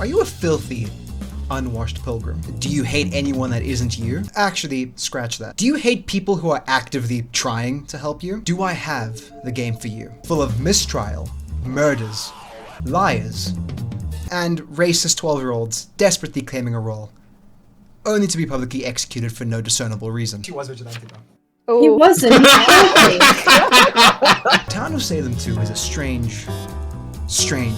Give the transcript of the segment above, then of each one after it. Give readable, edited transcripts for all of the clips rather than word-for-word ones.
Are you a filthy, unwashed pilgrim? Do you hate anyone that isn't you? Actually, scratch that. Do you hate people who are actively trying to help you? Do I have the game for you? Full of mistrial, murders, liars, and racist 12-year-olds desperately claiming a role, only to be publicly executed for no discernible reason. He was vigilante though. Oh. He wasn't. Town of Salem 2 is a strange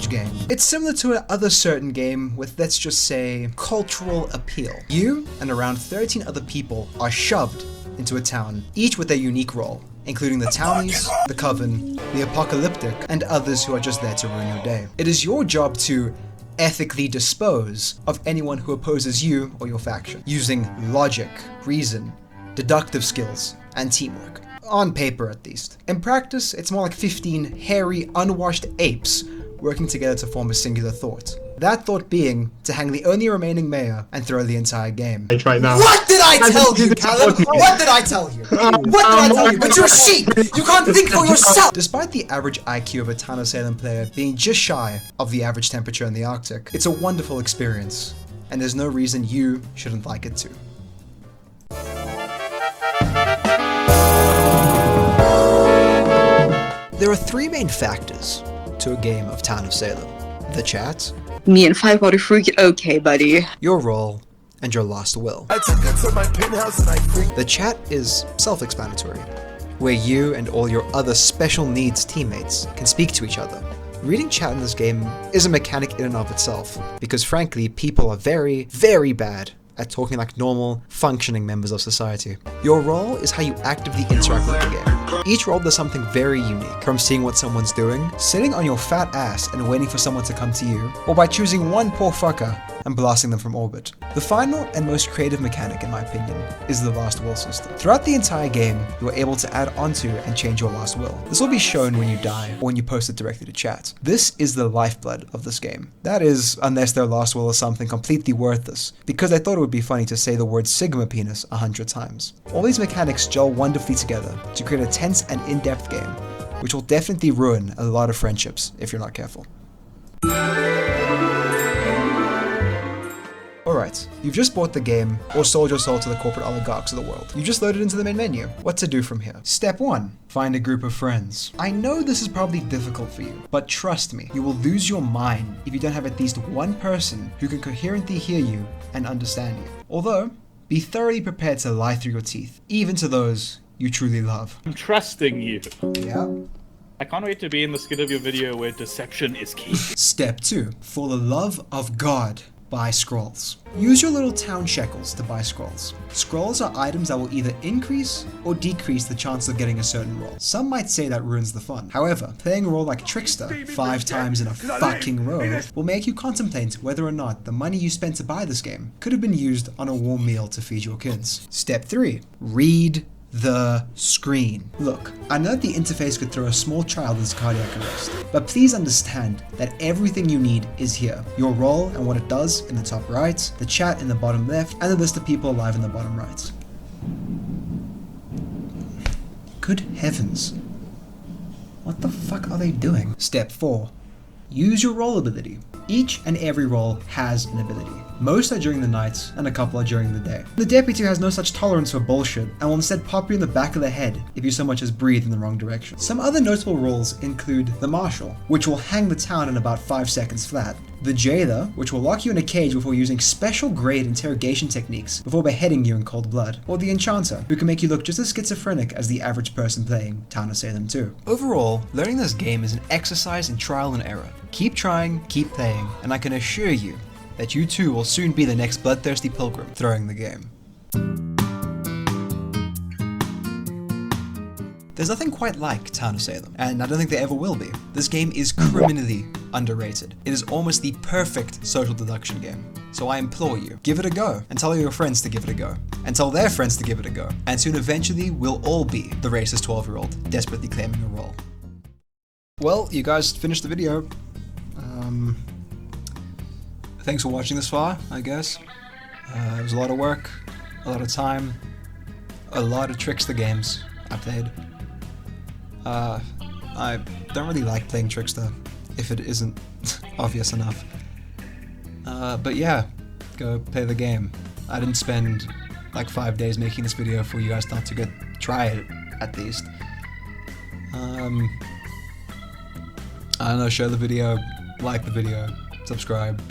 game. It's similar to another certain game with, let's just say, cultural appeal. You and around 13 other people are shoved into a town, each with their unique role, including the townies, the coven, the apocalyptic, and others who are just there to ruin your day. It is your job to ethically dispose of anyone who opposes you or your faction, using logic, reason, deductive skills, and teamwork. On paper, at least. In practice, it's more like 15 hairy, unwashed apes working together to form a singular thought. That thought being to hang the only remaining mayor and throw the entire game. Right now. What did I tell you, Callum? What did I tell you? What did I tell you? But you're a sheep! You can't think for yourself! Despite the average IQ of a Town of Salem player being just shy of the average temperature in the Arctic, it's a wonderful experience, and there's no reason you shouldn't like it too. There are three main factors to a game of Town of Salem. The chat, Me and 5 out of freaking okay, buddy. your role, and your last will. I took it to my penthouse and I freaked. The chat is self-explanatory, where you and all your other special needs teammates can speak to each other. Reading chat in this game is a mechanic in and of itself, because frankly, people are very, very bad at talking like normal, functioning members of society. Your role is how you actively interact with the game. Each role does something very unique, from seeing what someone's doing, sitting on your fat ass and waiting for someone to come to you, or by choosing one poor fucker and blasting them from orbit. The final and most creative mechanic, in my opinion, is the last will system. Throughout the entire game, you are able to add onto and change your last will. This will be shown when you die, or when you post it directly to chat. This is the lifeblood of this game. That is, unless their last will is something completely worthless, because I thought it would be funny to say the word Sigma penis 100 times. All these mechanics gel wonderfully together to create a tense and in-depth game, which will definitely ruin a lot of friendships if you're not careful. Alright, you've just bought the game, or sold your soul to the corporate oligarchs of the world. You just loaded into the main menu. What to do from here? Step 1. Find a group of friends. I know this is probably difficult for you, but trust me, you will lose your mind if you don't have at least one person who can coherently hear you and understand you. Although, be thoroughly prepared to lie through your teeth, even to those you truly love. I'm trusting you. Yeah? I can't wait to be in the skit of your video where deception is key. Step 2. For the love of God, buy scrolls. Use your little town shekels to buy scrolls. Scrolls are items that will either increase or decrease the chance of getting a certain role. Some might say that ruins the fun. However, playing a role like Trickster 5 times in a fucking row will make you contemplate whether or not the money you spent to buy this game could have been used on a warm meal to feed your kids. Step 3. Read the screen. Look, I know that the interface could throw a small child into cardiac arrest, but please understand that everything you need is here. Your role and what it does in the top right, the chat in the bottom left, and the list of people alive in the bottom right. Good heavens. What the fuck are they doing? Step 4. Use your role ability. Each and every role has an ability. Most are during the night, and a couple are during the day. The deputy has no such tolerance for bullshit, and will instead pop you in the back of the head if you so much as breathe in the wrong direction. Some other notable roles include the marshal, which will hang the town in about 5 seconds flat, the jailer, which will lock you in a cage before using special grade interrogation techniques before beheading you in cold blood, or the enchanter, who can make you look just as schizophrenic as the average person playing Town of Salem 2. Overall, learning this game is an exercise in trial and error. Keep trying, keep playing, and I can assure you that you too will soon be the next bloodthirsty pilgrim throwing the game. There's nothing quite like Town of Salem, and I don't think there ever will be. This game is criminally underrated. It is almost the perfect social deduction game. So I implore you, give it a go, and tell your friends to give it a go, and tell their friends to give it a go, and soon eventually we'll all be the racist 12-year-old desperately claiming a role. Well, you guys finished the video. Thanks for watching this far, I guess. It was a lot of work, a lot of time, a lot of Trickster games I played. I don't really like playing Trickster, if it isn't obvious enough. But yeah, go play the game. I didn't spend like 5 days making this video for you guys not to go try it, at least. I don't know, share the video, like the video, subscribe,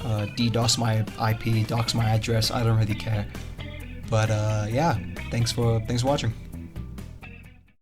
DDoS my IP, dox my address, I don't really care. But yeah, thanks for watching.